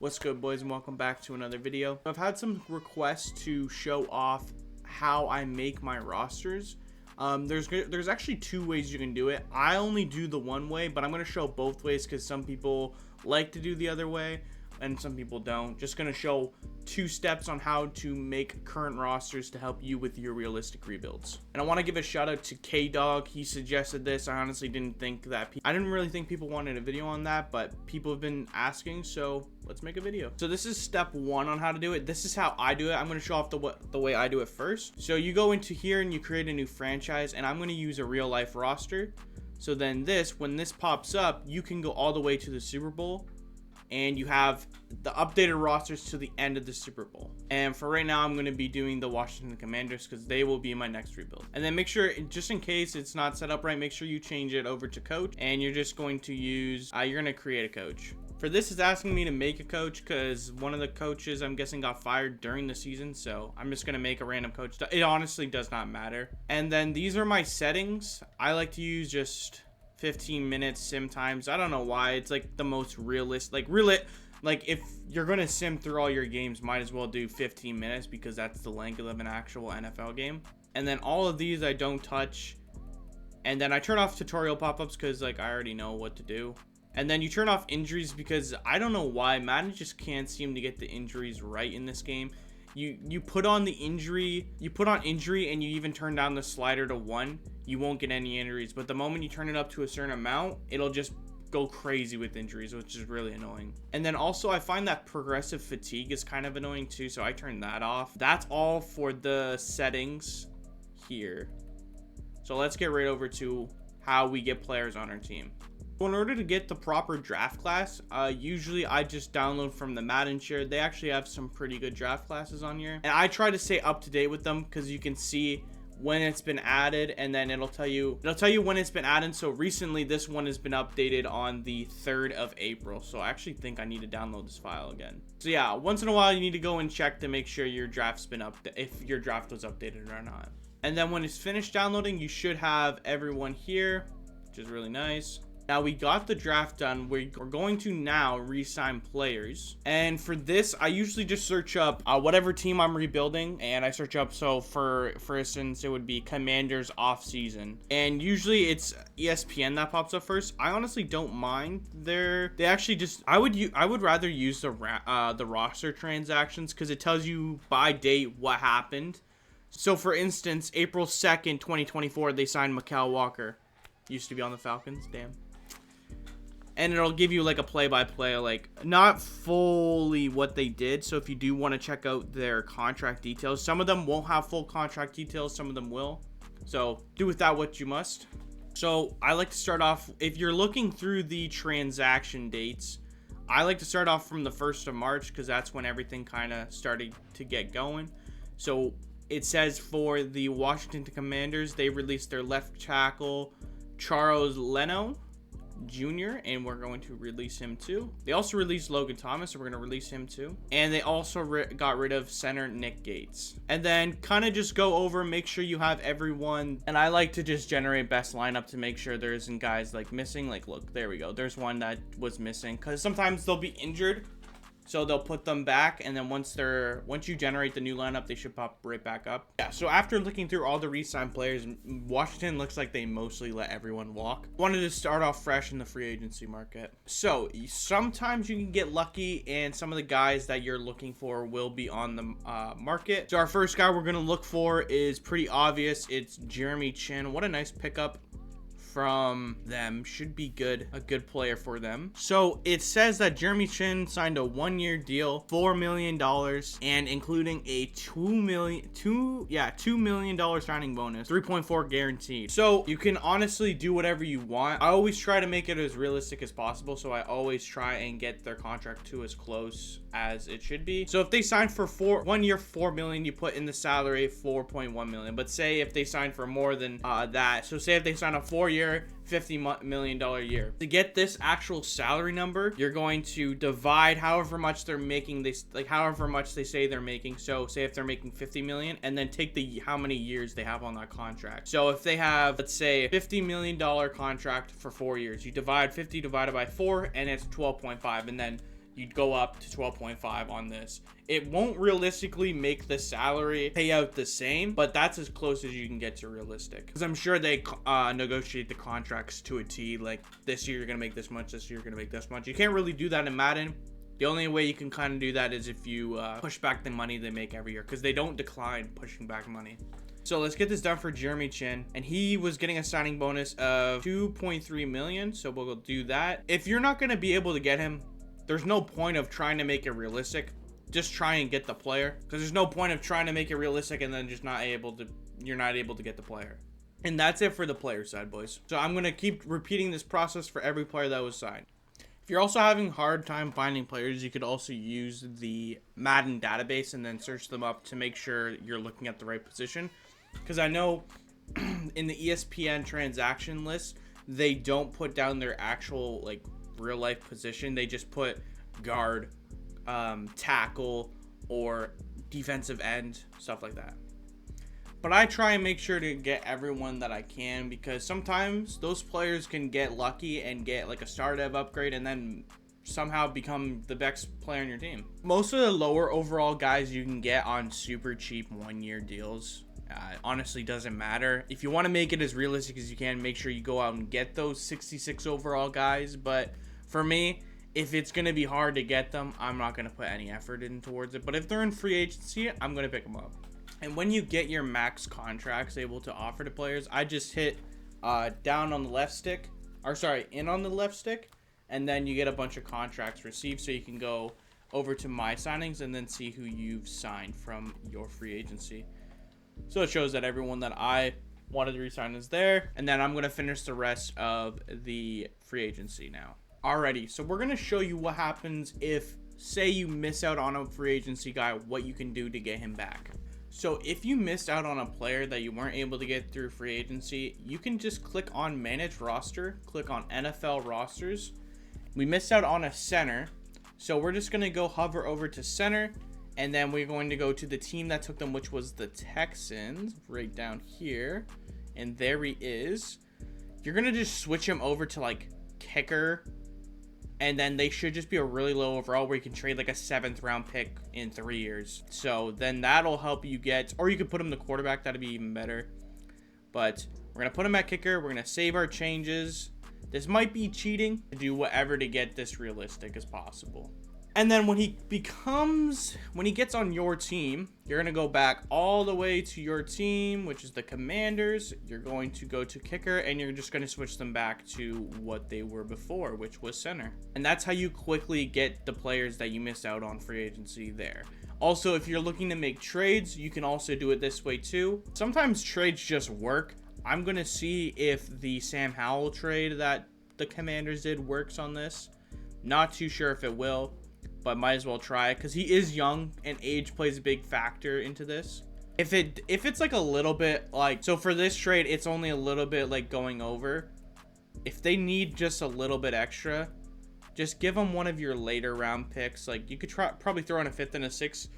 What's good, boys, and welcome back to another video. I've had some requests to show off how I make my rosters. There's actually two ways you can do it. I only do the one way, but I'm going to show both ways because some people like to do the other way and some people don't. Just going to show two steps on how to make current rosters to help you with your realistic rebuilds. And I want to give a shout out to K-Dog. He suggested this. I honestly didn't think that I didn't really think people wanted a video on that, but people have been asking, so let's make a video. So this is step one on how to do it. This is how I do it. I'm going to show off the way I do it first. So you go into here and you create a new franchise, and I'm going to use a real life roster. So then when this pops up, you can go all the way to the Super Bowl, and you have the updated rosters to the end of the Super Bowl. And for right now, I'm going to be doing the Washington Commanders because they will be my next rebuild. And then make sure, just in case it's not set up right, make sure you change it over to coach, and you're just going to use, you're going to create a coach. For this, it's asking me to make a coach because one of the coaches, I'm guessing, got fired during the season. So I'm just going to make a random coach. It honestly does not matter. And then these are my settings. I like to use just 15 minutes sim times. I don't know why. It's like the most realistic, like if you're going to sim through all your games, might as well do 15 minutes because that's the length of an actual NFL game. And then all of these I don't touch. And then I turn off tutorial pop-ups because like I already know what to do. And then you turn off injuries because I don't know why Madden just can't seem to get the injuries right in this game. You put on the injury, and you even turn down the slider to 1, you won't get any injuries. But the moment you turn it up to a certain amount, it'll just go crazy with injuries, which is really annoying. And then also I find that progressive fatigue is kind of annoying too, so I turn that off. That's all for the settings here. So let's get right over to how we get players on our team. In order to get the proper draft class, usually I just download from the Madden share. They actually have some pretty good draft classes on here, and I try to stay up to date with them because you can see when it's been added, and then it'll tell you when it's been added. So recently this one has been updated on the 3rd of April, so I actually think I need to download this file again. So yeah, once in a while you need to go and check to make sure your draft's been if your draft was updated or not. And then when it's finished downloading, you should have everyone here, which is really nice. Now we got the draft done. We're going to now re-sign players. And for this, I usually just search up whatever team I'm rebuilding. And I search up, so for instance, it would be Commanders off season. And usually it's ESPN that pops up first. I honestly don't mind. They actually just, I would rather use the roster transactions because it tells you by date what happened. So for instance, April 2nd, 2024, they signed Mykal Walker. Used to be on the Falcons, damn. And it'll give you like a play-by-play, like not fully what they did. So if you do want to check out their contract details, some of them won't have full contract details, some of them will. So do with that what you must. So I like to start off, if you're looking through the transaction dates, I like to start off from the 1st of March because that's when everything kind of started to get going. So it says for the Washington Commanders, they released their left tackle, Charles Leno Jr., and we're going to release him too. They also released Logan Thomas, so we're going to release him too. And they also got rid of center Nick Gates. And then kind of just go over, make sure you have everyone. And I like to just generate best lineup to make sure there isn't guys like missing. Like, look, there we go. There's one that was missing because sometimes they'll be injured. So they'll put them back, and then once you generate the new lineup, they should pop right back up. Yeah, so after looking through all the re-signed players, Washington looks like they mostly let everyone walk. Wanted to start off fresh in the free agency market. So sometimes you can get lucky, and some of the guys that you're looking for will be on the market. So our first guy we're going to look for is pretty obvious. It's Jeremy Chinn. What a nice pickup from them. Should be a good player for them. So it says that Jeremy Chinn signed a 1-year deal, $4 million, and including a $2 million signing bonus, 3.4 guaranteed. So you can honestly do whatever you want. I always try to make it as realistic as possible, so I always try and get their contract to as close as it should be. So if they sign for 1 year, $4 million, you put in the salary 4.1 million. But say if they sign for more than that, so say if they sign a 4-year, $50 million year. To get this actual salary number, you're going to divide however much they're making, however much they say they're making. So say if they're making 50 million, and then take how many years they have on that contract. So if they have, let's say, $50 million contract for 4 years, you divide 50 divided by 4, and it's 12.5, and then you'd go up to 12.5 on this. It won't realistically make the salary payout the same, but that's as close as you can get to realistic. Because I'm sure they negotiate the contracts to a T. Like, this year you're going to make this much, this year you're going to make this much. You can't really do that in Madden. The only way you can kind of do that is if you push back the money they make every year, because they don't decline pushing back money. So let's get this done for Jeremy Chinn. And he was getting a signing bonus of 2.3 million. So we'll do that. If you're not going to be able to get him, there's no point of trying to make it realistic. Just try and get the player, because there's no point of trying to make it realistic and then just you're not able to get the player. And that's it for the player side, boys. So I'm going to keep repeating this process for every player that was signed. If you're also having a hard time finding players, you could also use the Madden database and then search them up to make sure you're looking at the right position. Because I know in the ESPN transaction list, they don't put down their actual like real life position. They just put guard, tackle, or defensive end, stuff like that. But I try and make sure to get everyone that I can, because sometimes those players can get lucky and get like a star dev upgrade and then somehow become the best player on your team. Most of the lower overall guys you can get on super cheap 1-year deals. Honestly doesn't matter. If you want to make it as realistic as you can, make sure you go out and get those 66 overall guys. But for me, if it's going to be hard to get them, I'm not going to put any effort in towards it. But if they're in free agency, I'm going to pick them up. And when you get your max contracts able to offer to players, I just hit down on the left stick, or sorry, in on the left stick, and then you get a bunch of contracts received, so you can go over to my signings and then see who you've signed from your free agency. So it shows that everyone that I wanted to resign is there, and then I'm going to finish the rest of the free agency now. Alrighty, so we're going to show you what happens if, say you miss out on a free agency guy, what you can do to get him back. So if you missed out on a player that you weren't able to get through free agency, you can just click on manage roster, click on NFL rosters. We missed out on a center, so we're just going to go hover over to center, and then we're going to go to the team that took them, which was the Texans, right down here. And there he is. You're going to just switch him over to like kicker, and then they should just be a really low overall where you can trade like a 7th round pick in 3 years. So then that'll help you get, or you could put him the quarterback. That'd be even better. But we're going to put him at kicker. We're going to save our changes. This might be cheating. Do whatever to get this realistic as possible. And then when he gets on your team, you're going to go back all the way to your team, which is the Commanders. You're going to go to kicker, and you're just going to switch them back to what they were before, which was center. And that's how you quickly get the players that you missed out on free agency there. Also, if you're looking to make trades, you can also do it this way too. Sometimes trades just work. I'm going to see if the Sam Howell trade that the Commanders did works on this. Not too sure if it will, but might as well try, because he is young and age plays a big factor into this. If it's like a little bit like, so for this trade, it's only a little bit like going over. If they need just a little bit extra, just give them one of your later round picks. Like you could probably throw in a 5th and a 6th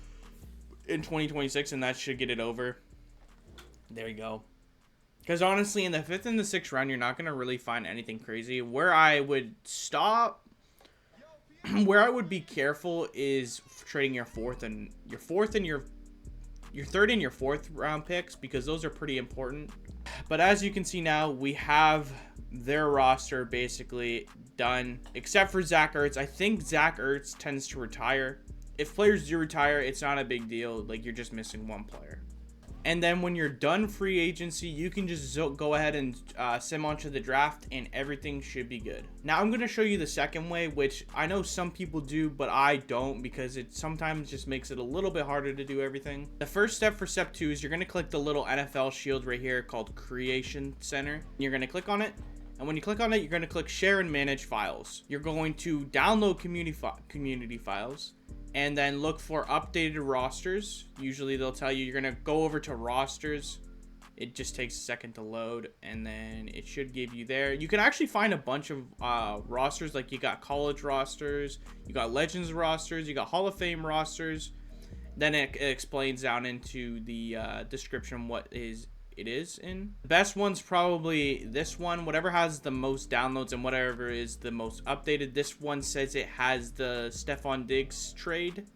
in 2026, and that should get it over. There you go. Because honestly, in the 5th and the 6th round, you're not going to really find anything crazy. Where I would stop, where I would be careful is trading your 3rd and your 4th round picks, because those are pretty important. But as you can see now, we have their roster basically done, except for Zach Ertz. I think Zach Ertz tends to retire. If players do retire, it's not a big deal. Like, you're just missing one player. And then when you're done free agency, you can just go ahead and sim onto the draft, and everything should be good. Now I'm going to show you the second way, which I know some people do, but I don't, because it sometimes just makes it a little bit harder to do everything. The first step for step 2 is you're going to click the little NFL shield right here called Creation Center. You're going to click on it. And when you click on it, you're going to click Share and Manage Files. You're going to download community files, and then look for updated rosters. Usually they'll tell you, you're going to go over to rosters. It just takes a second to load, and then it should give you there. You can actually find a bunch of rosters. Like, you got college rosters, you got Legends rosters, you got Hall of Fame rosters. Then it explains down into the description what is it is in. The best one's probably this one, whatever has the most downloads and whatever is the most updated. This one says it has the Stefan Diggs trade,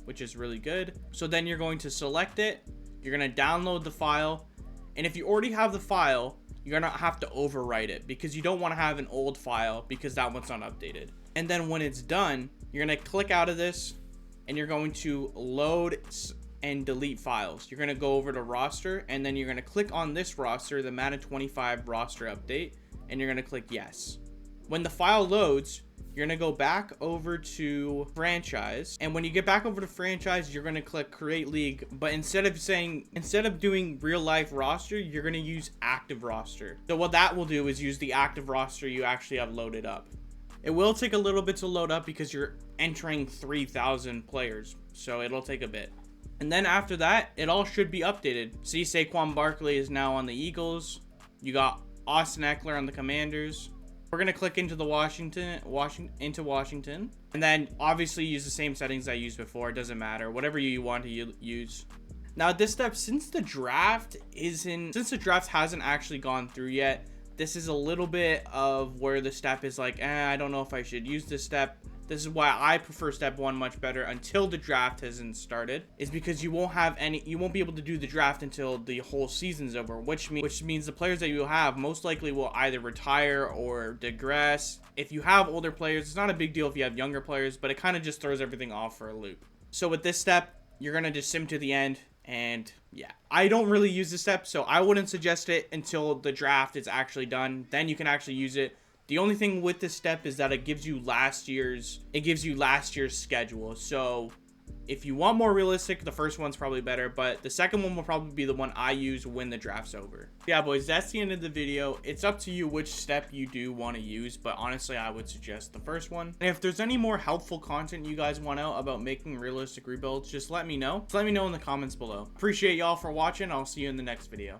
which is really good. So then you're going to select it, you're going to download the file, and if you already have the file, you're going to have to overwrite it because you don't want to have an old file because that one's not updated. And then when it's done, you're going to click out of this and you're going to load and delete files. You're going to go over to roster and then you're going to click on this roster, the Madden 25 roster update, and you're going to click yes. When the file loads, you're going to go back over to franchise, and when you get back over to franchise, you're going to click create league, but instead of doing real life roster, you're going to use active roster. So what that will do is use the active roster you actually have loaded up. It will take a little bit to load up because you're entering 3,000 players, so it'll take a bit. And then after that, it all should be updated. See, Saquon Barkley is now on the Eagles. You got Austin Eckler on the Commanders. We're going to click into the Washington, and then obviously use the same settings I used before. It doesn't matter, whatever you want to use. Now at this step, since the draft hasn't actually gone through yet, this is a little bit of where the step is like, I don't know if I should use this step. This is why I prefer step 1 much better until the draft hasn't started, is because you won't be able to do the draft until the whole season's over, which means the players that you have most likely will either retire or digress. If you have older players, it's not a big deal if you have younger players, but it kind of just throws everything off for a loop. So with this step, you're going to just sim to the end, and yeah, I don't really use this step, so I wouldn't suggest it until the draft is actually done. Then you can actually use it. The only thing with this step is that it gives you last year's schedule. So if you want more realistic, the first one's probably better, but the second one will probably be the one I use when the draft's over. Yeah, boys, that's the end of the video. It's up to you which step you do want to use, but honestly, I would suggest the first one. And if there's any more helpful content you guys want out about making realistic rebuilds, just let me know. Let me know in the comments below. Appreciate y'all for watching. I'll see you in the next video.